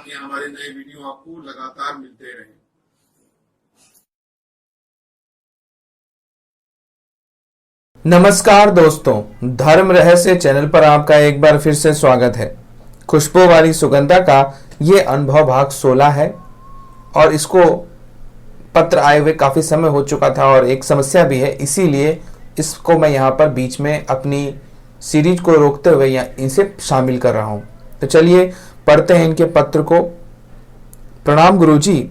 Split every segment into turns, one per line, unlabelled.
ताकि हमारे नए वीडियो आपको लगातार मिलते रहें।
नमस्कार दोस्तों, धर्म रहस्य चैनल पर आपका एक बार फिर से स्वागत है। खुशबू वाली सुगंधा का ये अनुभव भाग 16 है और इसको पत्र आए हुए काफी समय हो चुका था और एक समस्या भी है, इसीलिए इसको मैं यहाँ पर बीच में अपनी सीरीज को रोकते हुए या इसे शामिल कर रहा हूँ। तो चलिए पढ़ते हैं इनके पत्र को। प्रणाम गुरुजी।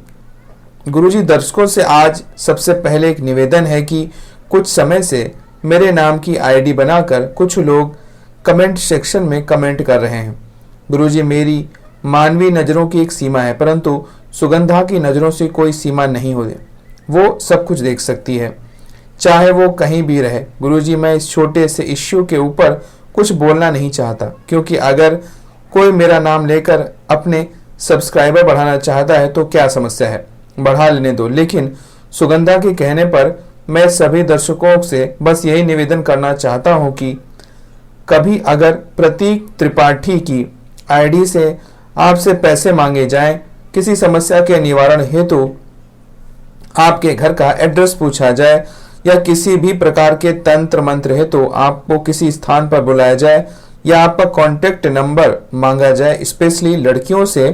गुरुजी, दर्शकों से आज सबसे पहले एक निवेदन है कि कुछ समय से मेरे नाम की आईडी बनाकर कुछ लोग कमेंट सेक्शन में कमेंट कर रहे हैं। गुरुजी, मेरी मानवीय नज़रों की एक सीमा है, परंतु सुगंधा की नज़रों से कोई सीमा नहीं होती। वो सब कुछ देख सकती है, चाहे वो कहीं भी रहे। गुरुजी, मैं इस छोटे से इश्यू के ऊपर कुछ बोलना नहीं चाहता, क्योंकि अगर कोई मेरा नाम लेकर अपने सब्सक्राइबर बढ़ाना चाहता है तो क्या समस्या है, बढ़ा लेने दो। लेकिन सुगंधा के कहने पर मैं सभी दर्शकों से बस यही निवेदन करना चाहता हूं कि कभी अगर प्रतीक त्रिपाठी की आईडी से आपसे पैसे मांगे जाएं, किसी समस्या के निवारण हेतु आपके घर का एड्रेस पूछा जाए या किसी भी प्रकार के तंत्र मंत्र हेतु आपको किसी स्थान पर बुलाया जाए या आपका कॉन्टेक्ट नंबर मांगा जाए, स्पेशली लड़कियों से,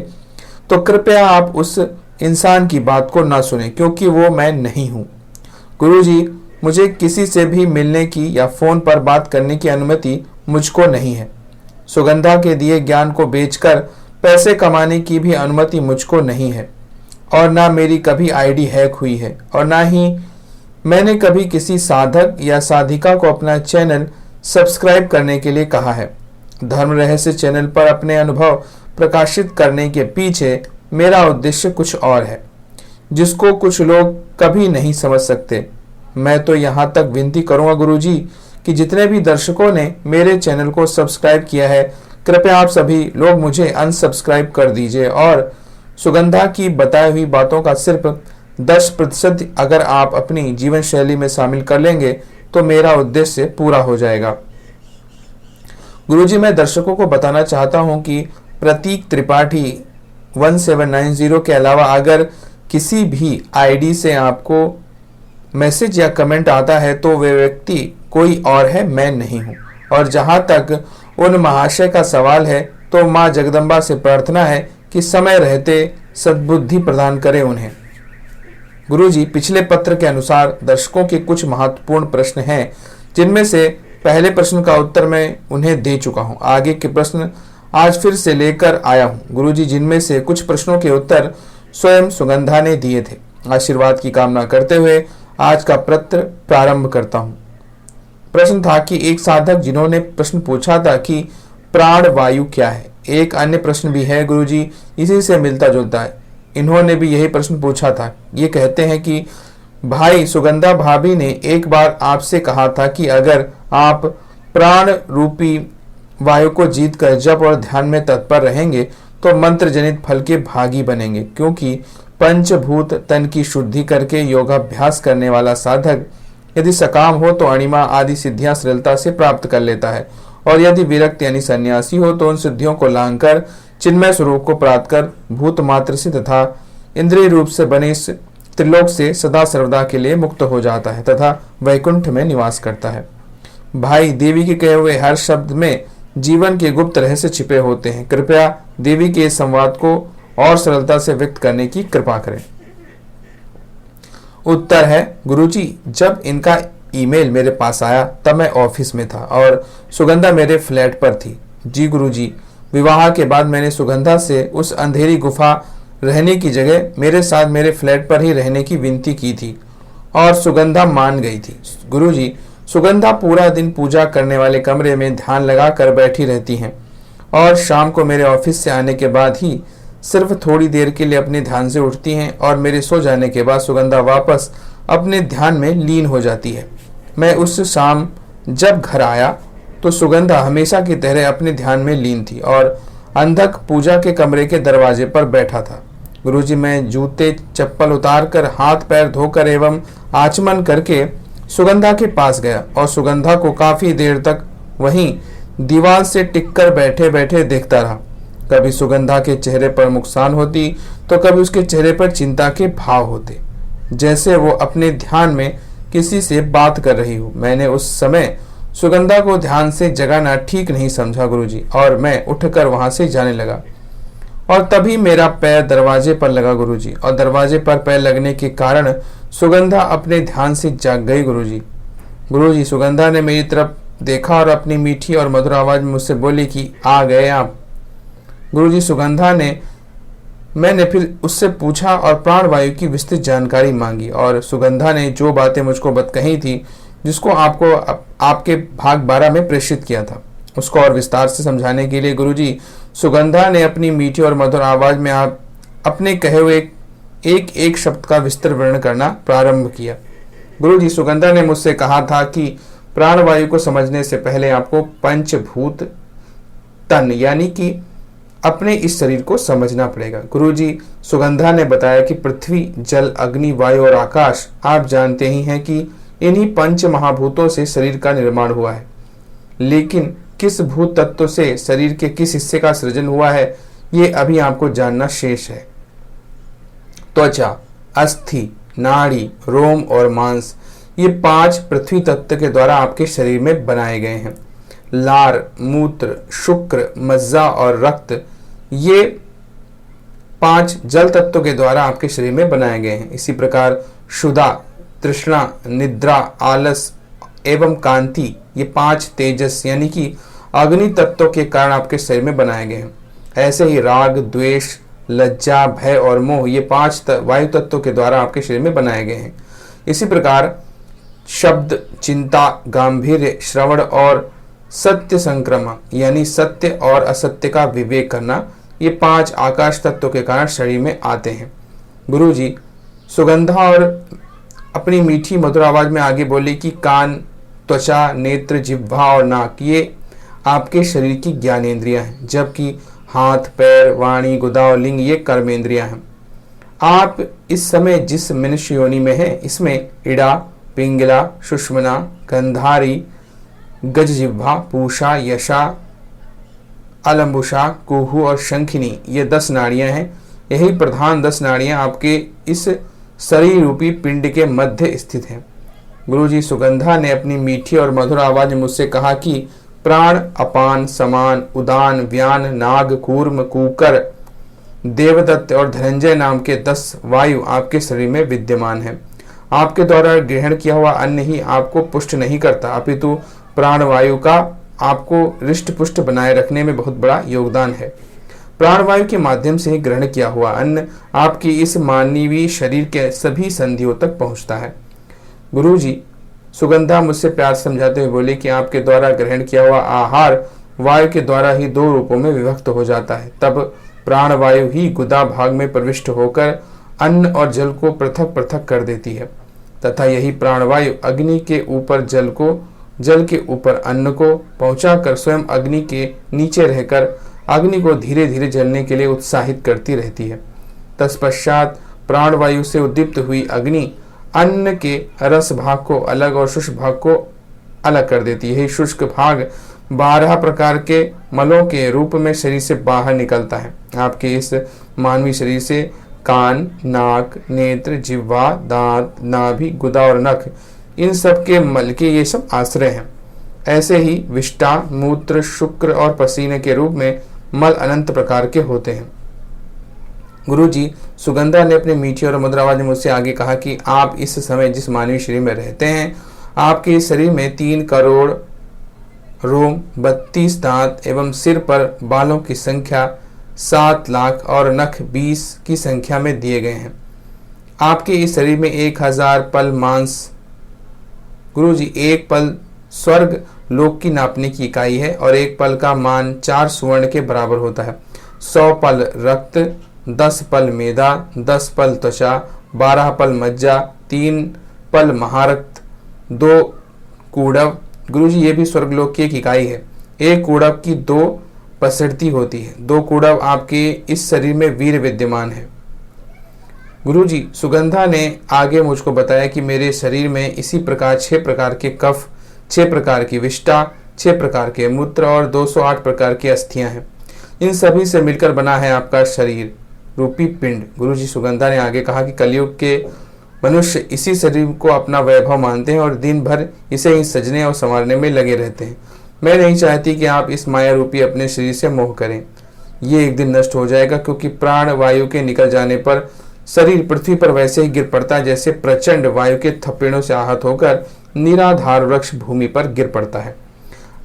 तो कृपया आप उस इंसान की बात को ना सुने, क्योंकि वो मैं नहीं हूं। गुरुजी, मुझे किसी से भी मिलने की या फोन पर बात करने की अनुमति मुझको नहीं है। सुगंधा के दिए ज्ञान को बेचकर पैसे कमाने की भी अनुमति मुझको नहीं है, और ना मेरी कभी आईडी हैक हुई है, और ना ही मैंने कभी किसी साधक या साधिका को अपना चैनल सब्सक्राइब करने के लिए कहा है। धर्म रहस्य चैनल पर अपने अनुभव प्रकाशित करने के पीछे मेरा उद्देश्य कुछ और है, जिसको कुछ लोग कभी नहीं समझ सकते। मैं तो यहाँ तक विनती करूँगा गुरुजी कि जितने भी दर्शकों ने मेरे चैनल को सब्सक्राइब किया है, कृपया आप सभी लोग मुझे अनसब्सक्राइब कर दीजिए और सुगंधा की बताई हुई बातों का सिर्फ 10% अगर आप अपनी जीवन शैली में शामिल कर लेंगे तो मेरा उद्देश्य पूरा हो जाएगा। गुरुजी, मैं दर्शकों को बताना चाहता हूं कि प्रतीक त्रिपाठी 1790 के अलावा अगर किसी भी आईडी से आपको मैसेज या कमेंट आता है तो वे व्यक्ति कोई और है, मैं नहीं हूं। और जहां तक उन महाशय का सवाल है तो मां जगदम्बा से प्रार्थना है कि समय रहते सद्बुद्धि प्रदान करें उन्हें। गुरुजी, पिछले पत्र के अनुसार दर्शकों के कुछ महत्वपूर्ण प्रश्न हैं, जिनमें से पहले प्रश्न का उत्तर मैं उन्हें दे चुका हूं। आगे के प्रश्न आज फिर से लेकर आया हूं गुरुजी, जिनमें से कुछ प्रश्नों के उत्तर स्वयं सुगंधा ने दिए थे। आशीर्वाद की कामना करते हुए आज का पत्र प्रारंभ करता हूं। प्रश्न था कि एक साधक जिन्होंने प्रश्न पूछा था कि प्राण वायु क्या है। एक अन्य प्रश्न भी है गुरुजी, इसी से मिलता जुलता है। इन्होंने भी यही प्रश्न पूछा था। ये कहते हैं कि भाई, सुगंधा भाभी ने एक बार आपसे कहा था कि अगर आप प्राण रूपी वायु को जीतकर जप और ध्यान में तत्पर रहेंगे तो मंत्र जनित फल के भागी बनेंगे, क्योंकि पंचभूत तन की शुद्धि करके योगाभ्यास करने वाला साधक यदि सकाम हो तो अणिमा आदि सिद्धियां सरलता से प्राप्त कर लेता है, और यदि विरक्त यानी सन्यासी हो तो उन सिद्धियों को लांघकर चिन्मय स्वरूप को प्राप्त कर भूत मात्र से तथा इंद्रिय रूप से बने इस त्रिलोक से सदा सर्वदा के लिए मुक्त हो जाता है तथा वैकुंठ में निवास करता है। भाई, देवी के कहे हुए हर शब्द में जीवन के गुप्त रहस्य छिपे होते हैं। कृपया देवी के इस संवाद को और सरलता से व्यक्त करने की कृपा करें। उत्तर है, गुरुजी, जब इनका ईमेल मेरे पास आया तब मैं ऑफिस में था और सुगंधा मेरे फ्लैट पर थी। जी गुरुजी, विवाह के बाद मैंने सुगंधा से उस अंधेरी गुफा रहने की जगह मेरे साथ मेरे फ्लैट पर ही रहने की विनती की थी और सुगंधा मान गई थी। गुरुजी, सुगंधा पूरा दिन पूजा करने वाले कमरे में ध्यान लगा कर बैठी रहती हैं और शाम को मेरे ऑफिस से आने के बाद ही सिर्फ थोड़ी देर के लिए अपने ध्यान से उठती हैं और मेरे सो जाने के बाद सुगंधा वापस अपने ध्यान में लीन हो जाती है। मैं उस शाम जब घर आया तो सुगंधा हमेशा की तरह अपने ध्यान में लीन थी और अंधक पूजा के कमरे के दरवाजे पर बैठा था। गुरुजी, मैं जूते चप्पल उतार कर हाथ पैर धोकर एवं आचमन करके सुगंधा के पास गया और सुगंधा को काफी देर तक वहीं दीवार से टिककर बैठे बैठे देखता रहा। कभी सुगंधा के चेहरे पर मुस्कान होती तो कभी उसके चेहरे पर चिंता के भाव होते, जैसे वो अपने ध्यान में किसी से बात कर रही हो। मैंने उस समय सुगंधा को ध्यान से जगाना ठीक नहीं समझा गुरुजी, और मैं उठकर वहां से जाने लगा। और तभी मेरा पैर दरवाजे पर लगा गुरुजी, और दरवाजे पर पैर लगने के कारण सुगंधा अपने ध्यान से जाग गई गुरुजी। गुरुजी, सुगंधा ने मेरी तरफ देखा और अपनी मीठी और मधुर आवाज में मुझसे बोली कि आ गए आप। गुरुजी, सुगंधा ने मैंने फिर उससे पूछा और प्राणवायु की विस्तृत जानकारी मांगी, और सुगंधा ने जो बातें मुझको कही थी, जिसको आपको आपके भाग 12 में प्रेषित किया था, उसको और विस्तार से समझाने के लिए गुरुजी, सुगंधा ने अपनी मीठी और मधुर आवाज में आप अपने कहे हुए एक एक शब्द का विस्तार वर्णन करना प्रारंभ किया। गुरुजी, सुगंधा ने मुझसे कहा था कि प्राणवायु को समझने से पहले आपको पंचभूत तन यानी कि अपने इस शरीर को समझना पड़ेगा। गुरुजी, सुगंधा ने बताया कि पृथ्वी, जल, अग्नि, वायु और आकाश, आप जानते ही हैं कि इन्हीं पंच महाभूतों से शरीर का निर्माण हुआ है, लेकिन किस भूत तत्व से शरीर के किस हिस्से का सृजन हुआ है, ये अभी आपको जानना शेष है। त्वचा, अस्थि, नाड़ी, रोम और मांस, ये 5 पृथ्वी तत्व के द्वारा आपके शरीर में बनाए गए हैं। लार, मूत्र, शुक्र, मज्जा और रक्त, ये 5 जल तत्व के द्वारा आपके शरीर में बनाए गए हैं। इसी प्रकार क्षुधा, तृष्णा, निद्रा, आलस एवं कांति, ये 5 तेजस यानी कि अग्नि तत्वों के कारण आपके शरीर में बनाए गए हैं। ऐसे ही राग, द्वेष, लज्जा, भय और मोह, ये 5 वायु तत्वों के द्वारा आपके शरीर में बनाए गए हैं। इसी प्रकार शब्द, चिंता, गांभीर्य, श्रवण और सत्य संक्रमण यानी सत्य और असत्य का विवेक करना, ये 5 आकाश तत्वों के कारण शरीर में आते हैं। गुरुजी, सुगंधा और अपनी मीठी मधुर आवाज में आगे बोली कि कान, त्वचा, नेत्र, जिह्वा और नाक, ये आपके शरीर की ज्ञानेंद्रियां हैं, जबकि हाथ, पैर, वाणी, गुदा और लिंग, ये कर्मेंद्रियां हैं। आप इस समय जिस मनुष्य योनि में हैं, इसमें इड़ा, पिंगला, सुषुम्ना, गंधारी, गजजिह्वा, पूषा, यशा, अलंबुषा, कुहू और शंखिनी, ये 10 नाड़ियां हैं। यही प्रधान 10 नाड़ियां आपके इस शरीर रूपी पिंड के मध्य स्थित हैं। गुरुजी, सुगंधा ने अपनी मीठी और मधुर आवाज में मुझसे कहा कि प्राण, अपान, समान, उदान, व्यान, नाग, कूर्म, कूकर, देवदत्त और धनंजय नाम के 10 वायु आपके शरीर में विद्यमान है। आपके द्वारा ग्रहण किया हुआ अन्न ही आपको पुष्ट नहीं करता, अपितु प्राणवायु का आपको रिष्ट पुष्ट बनाए रखने में बहुत बड़ा योगदान है। प्राणवायु के माध्यम से ग्रहण किया हुआ अन्न आपकी इस मानवीय शरीर के सभी संधियों तक पहुंचता है। गुरुजी, सुगंधा मुझसे प्यार समझाते हुए बोले कि आपके द्वारा ग्रहण किया हुआ आहार वायु के द्वारा ही 2 रूपों में विभक्त हो जाता है। तब प्राणवायु ही गुदा भाग में प्रविष्ट होकर अन्न और जल को पृथक पृथक कर देती है, तथा यही प्राणवायु अग्नि के ऊपर जल को, जल के ऊपर अन्न को पहुंचाकर स्वयं अग्नि के नीचे रहकर अग्नि को धीरे धीरे जलने के लिए उत्साहित करती रहती है। तत्पश्चात प्राणवायु से उद्दीप्त हुई अग्नि अन्न के रस भाग को अलग और शुष्क भाग को अलग कर देती है। यही शुष्क भाग 12 प्रकार के मलों के रूप में शरीर से बाहर निकलता है। आपके इस मानवीय शरीर से कान, नाक, नेत्र, जिह्वा, दांत, नाभि, गुदा और नख, इन सब के मल के ये सब आश्रय हैं। ऐसे ही विष्टा, मूत्र, शुक्र और पसीने के रूप में मल अनंत प्रकार के होते हैं। गुरुजी, सुगंधा ने अपनी मीठी और मधुर आवाज में मुझसे आगे कहा कि आप इस समय जिस मानवीय शरीर में रहते हैं, आपके इस शरीर में 3 करोड़ रोम, 32 दांत एवं सिर पर बालों की संख्या 7 लाख और नख 20 की संख्या में दिए गए हैं। आपके इस शरीर में 1000 पल मांस। गुरुजी, 1 पल स्वर्ग लोक की नापने की इकाई है और 1 पल का मान 4 स्वर्ण के बराबर होता है। 100 पल रक्त, 10 पल मेदा, 10 पल त्वचा, 12 पल मज्जा, 3 पल महारक्त, 2 कूड़व। गुरुजी, ये भी स्वर्गलोक की एक इकाई है। 1 कूड़व की 2 पसरती होती है। 2 कूड़व आपके इस शरीर में वीर विद्यमान है। गुरुजी, सुगंधा ने आगे मुझको बताया कि मेरे शरीर में इसी प्रकार 6 प्रकार के कफ, 6 प्रकार की विष्टा, 6 प्रकार के मूत्र और 208 प्रकार की अस्थियां हैं। इन सभी से मिलकर बना है आपका शरीर रूपी पिंड। गुरुजी सुगंधा ने आगे कहा कि कलयुग के मनुष्य इसी शरीर को अपना वैभव मानते हैं और दिन भर इसे ही सजने और संवारने में लगे रहते हैं। मैं नहीं चाहती कि आप इस माया रूपी अपने शरीर से मोह करें। ये एक दिन नष्ट हो जाएगा, क्योंकि प्राण वायु के निकल जाने पर शरीर पृथ्वी पर वैसे ही गिर पड़ता है जैसे प्रचंड वायु के थपेड़ों से आहत होकर निराधार वृक्ष भूमि पर गिर पड़ता है।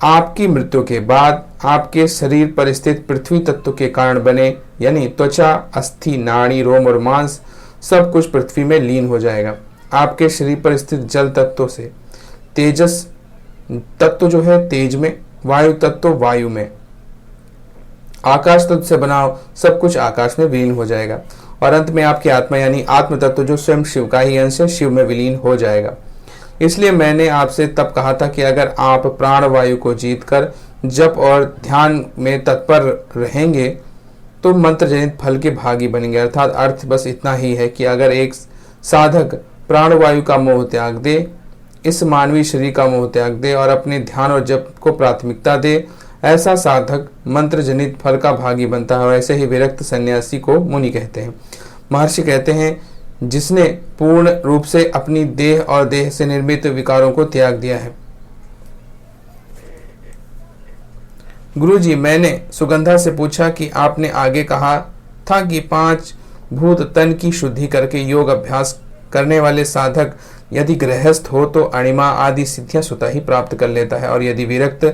आपकी मृत्यु के बाद आपके शरीर पर स्थित पृथ्वी तत्व के कारण बने यानी त्वचा, अस्थि, नाड़ी, रोम और मांस सब कुछ पृथ्वी में लीन हो जाएगा। आपके शरीर पर स्थित जल तत्व से, तेजस तत्व जो है तेज में, वायु तत्व वायु में, आकाश तत्व से बना सब कुछ आकाश में विलीन हो जाएगा और अंत में आपकी आत्मा यानी आत्म तत्व जो स्वयं शिव का ही अंश है शिव में विलीन हो जाएगा। इसलिए मैंने आपसे तब कहा था कि अगर आप प्राण वायु को जीतकर जप और ध्यान में तत्पर रहेंगे तो मंत्र जनित फल के भागी बनेंगे। अर्थात अर्थ बस इतना ही है कि अगर एक साधक प्राण वायु का मोह त्याग दे, इस मानवीय शरीर का मोह त्याग दे और अपने ध्यान और जप को प्राथमिकता दे, ऐसा साधक मंत्र जनित फल का भागी बनता है। ऐसे ही विरक्त सन्यासी को मुनि कहते हैं। महर्षि कहते हैं जिसने पूर्ण रूप से अपनी देह और देह से निर्मित विकारों को त्याग दिया है। गुरुजी, मैंने सुगंधा से पूछा कि आपने आगे कहा था कि 5 भूत तन की शुद्धि करके योग अभ्यास करने वाले साधक यदि गृहस्थ हो तो अणिमा आदि सिद्धियां स्वतः ही प्राप्त कर लेता है और यदि विरक्त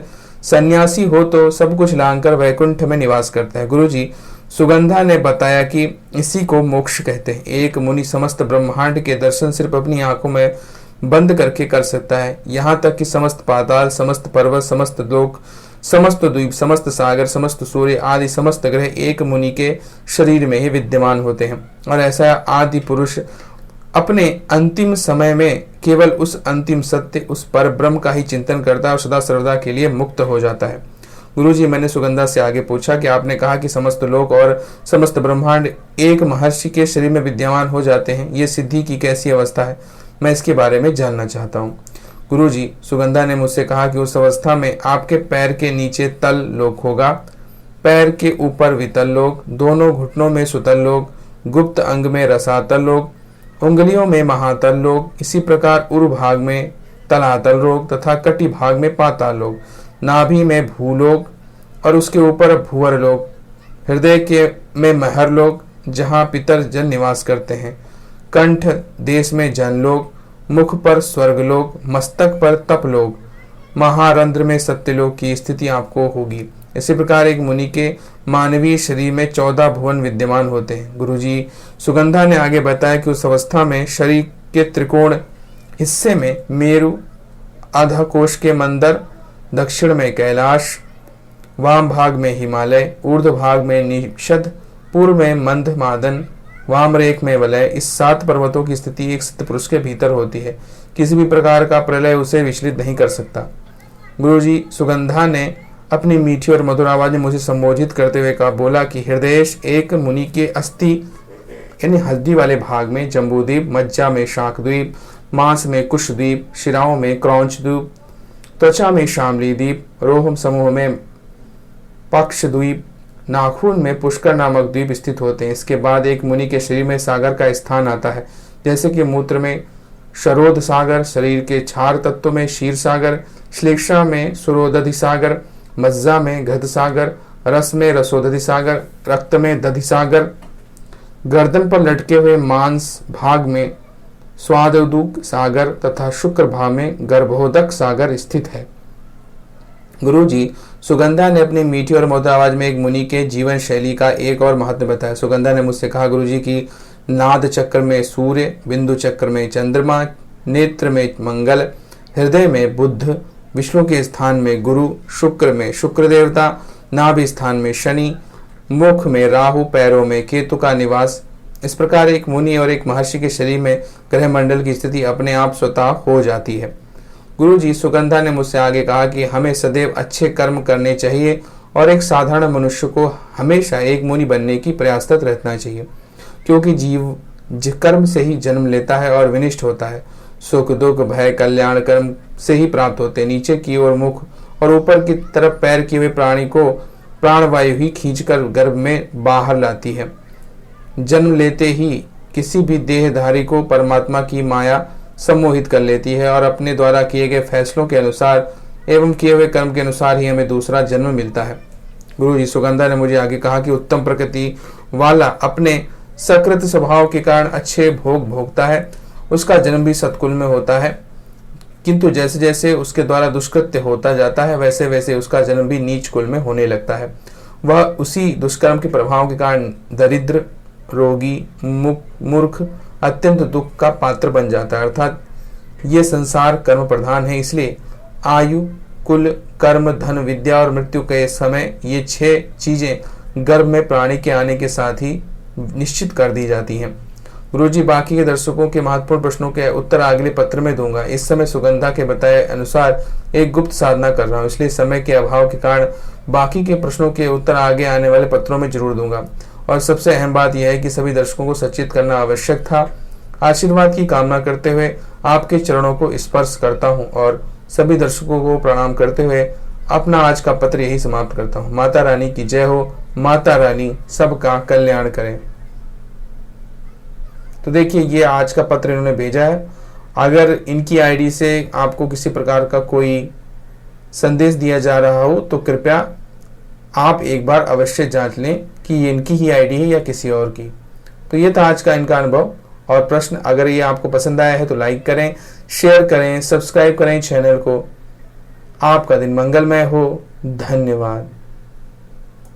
सन्यासी हो तो सब कुछ लांघकर वैकुंठ में निवास करता है। गुरुजी, सुगंधा ने बताया कि इसी को मोक्ष कहते हैं। एक मुनि समस्त ब्रह्मांड के दर्शन सिर्फ अपनी आंखों में बंद करके कर सकता है। यहाँ तक कि समस्त पाताल, समस्त पर्वत, समस्त लोक, समस्त द्वीप, समस्त सागर, समस्त सूर्य आदि समस्त ग्रह एक मुनि के शरीर में ही विद्यमान होते हैं और ऐसा आदि पुरुष अपने अंतिम समय में केवल उस अंतिम सत्य, उस पर ब्रह्म का ही चिंतन करता है और सदा सर्वदा के लिए मुक्त हो जाता है। गुरुजी, मैंने सुगंधा से आगे पूछा कि आपने कहा कि समस्त लोक और समस्त ब्रह्मांड एक महर्षि के शरीर में विद्यमान हो जाते हैं। ये सिद्धि की कैसी अवस्था है? मैं इसके बारे में जानना चाहता हूँ। गुरुजी, सुगंधा ने मुझसे कहा कि उस अवस्था में आपके पैर के नीचे तल लोक होगा, पैर के ऊपर वितल लोक, दोनों घुटनों में सुतल लोक, गुप्त अंग में रसातल लोक, उंगलियों में महातल लोक, इसी प्रकार उर भाग में तलातल लोक तथा कटी भाग में पाताल लोक, नाभि में भूलोक और उसके ऊपर भूवर लोक, हृदय के में महर लोक जहाँ पितर जन निवास करते हैं, कंठ देश में जनलोक, मुख पर स्वर्गलोक, मस्तक पर तपलोक, महारंध्र में सत्यलोक की स्थिति आपको होगी। इसी प्रकार एक मुनि के मानवीय शरीर में 14 भुवन विद्यमान होते हैं। गुरुजी, सुगंधा ने आगे बताया कि उस अवस्था में शरीर के त्रिकोण हिस्से में मेरु, आधा कोश के मंदर, दक्षिण में कैलाश, वाम भाग में हिमालय, ऊर्ध्व भाग में निषद, पूर्व में मंद मादन, वाम रेख में वलय, इस 7 पर्वतों की स्थिति एक सिद्ध पुरुष के भीतर होती है। किसी भी प्रकार का प्रलय उसे विचलित नहीं कर सकता। गुरुजी, सुगंधा ने अपनी मीठी और मधुर आवाज में मुझे संबोधित करते हुए कहा, बोला कि हृदयेश एक मुनि के अस्थि यानी हल्दी वाले भाग में जम्बूद्वीप, मज्जा में शाकद्वीप, मांस में कुशद्वीप, शिराओं में क्रौंचद्वीप, त्वचा में शामली द्वीप, रोहम समूह में पक्षद्वीप, नाखून में पुष्कर नामक द्वीप स्थित होते हैं। इसके बाद एक मुनि के शरीर में सागर का स्थान आता है, जैसे कि मूत्र में शरोध सागर, शरीर के क्षार तत्व में क्षीर सागर, श्लेष्मा में सुरोदधि सागर, मज्जा में घृत सागर, रस में रसोदधि सागर, रक्त में दधि सागर, गर्दन पर लटके हुए मांस भाग में स्वादुदक सागर तथा शुक्र भाव में गर्भोदक सागर स्थित है। गुरुजी, सुगंधा ने अपनी मीठी और मधुर आवाज में एक मुनि के जीवन शैली का एक और महत्व बताया। सुगंधा ने मुझसे कहा, गुरुजी की नाद चक्र में सूर्य, बिंदु चक्र में चंद्रमा, नेत्र में मंगल, हृदय में बुध, विष्णु के स्थान में गुरु, शुक्र में शुक्र देवता, नाभि स्थान में शनि, मुख में राहु, पैरों में केतु का निवास। इस प्रकार एक मुनि और एक महर्षि के शरीर में ग्रह मंडल की स्थिति अपने आप स्वतः हो जाती है। गुरुजी, सुगंधा ने मुझसे आगे कहा कि हमें सदैव अच्छे कर्म करने चाहिए और एक साधारण मनुष्य को हमेशा एक मुनि बनने की प्रयासरत रहना चाहिए, क्योंकि जीव कर्म से ही जन्म लेता है और विनिष्ट होता है। सुख दुख भय कल्याण कर्म से ही प्राप्त होते हैं। नीचे की ओर मुख और ऊपर की तरफ पैर किए हुए प्राणी को प्राणवायु ही खींचकर गर्भ में बाहर लाती है। जन्म लेते ही किसी भी देहधारी को परमात्मा की माया सम्मोहित कर लेती है और अपने द्वारा किए गए फैसलों के अनुसार एवं किए हुए कर्म के अनुसार ही हमें दूसरा जन्म मिलता है। गुरु जी सुगंधा ने मुझे आगे कहा कि उत्तम प्रकृति वाला अपने सकृत स्वभाव के कारण अच्छे भोग भोगता है, उसका जन्म भी सत्कुल में होता है, किंतु जैसे जैसे उसके द्वारा दुष्कृत्य होता जाता है वैसे वैसे उसका जन्म भी नीच कुल में होने लगता है। वह उसी दुष्कर्म के प्रभाव के कारण दरिद्र, रोगी, मूर्ख, अत्यंत दुख का पात्र बन जाता है। अर्थात ये संसार कर्म प्रधान है, इसलिए आयु, कुल, कर्म, धन, विद्या और मृत्यु के समय ये 6 चीजें गर्भ में प्राणी के आने के साथ ही निश्चित कर दी जाती हैं। गुरुजी बाकी के दर्शकों के महत्वपूर्ण प्रश्नों के उत्तर अगले पत्र में दूंगा। इस समय सुगंधा के बताए अनुसार एक गुप्त साधना कर रहा हूँ, इसलिए समय के अभाव के कारण बाकी के प्रश्नों के उत्तर आगे आने वाले पत्रों में जरूर दूंगा। और सबसे अहम बात यह है कि सभी दर्शकों को सचेत करना आवश्यक था। आशीर्वाद की कामना करते हुए आपके चरणों को स्पर्श करता हूँ और सभी दर्शकों को प्रणाम करते हुए अपना आज का पत्र यही समाप्त करता हूँ। माता रानी की जय हो। माता रानी सबका कल्याण करें। तो देखिए ये आज का पत्र इन्होंने भेजा है। अगर इनकी आईडी से आपको किसी प्रकार का कोई संदेश दिया जा रहा हो तो कृपया आप एक बार अवश्य जांच लें कि ये इनकी ही आईडी है या किसी और की। तो ये था आज का इनका अनुभव और प्रश्न। अगर ये आपको पसंद आया है तो लाइक करें, शेयर करें, सब्सक्राइब करें चैनल को। आपका दिन मंगलमय हो। धन्यवाद।